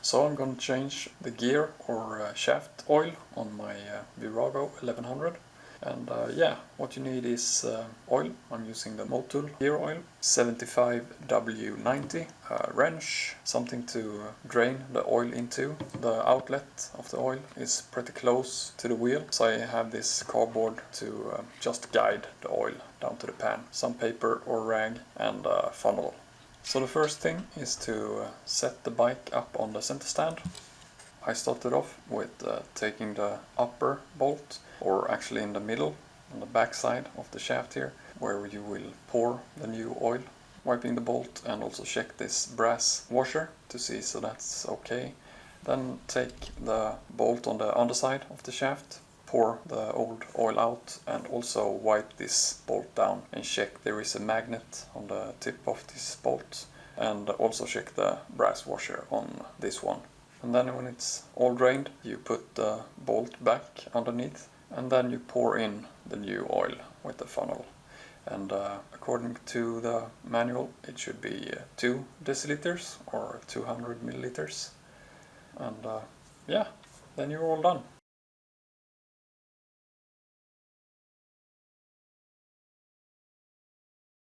So I'm going to change the gear or shaft oil on my Virago 1100. And yeah, what you need is oil. I'm using the Motul gear oil, 75W90, wrench, something to drain the oil into. The outlet of the oil is pretty close to the wheel, so I have this cardboard to just guide the oil down to the pan. Some paper or rag and a funnel. So the first thing is to set the bike up on the center stand. I started off with taking the upper bolt, or actually in the middle, on the back side of the shaft here, where you will pour the new oil, wiping the bolt and also check this brass washer to see so that's okay. Then take the bolt on the underside of the shaft, pour the old oil out and also wipe this bolt down and check there is a magnet on the tip of this bolt, and also check the brass washer on this one. And then when it's all drained, you put the bolt back underneath and then you pour in the new oil with the funnel. And according to the manual, it should be 2 deciliters or 200 milliliters. And yeah, then you're all done.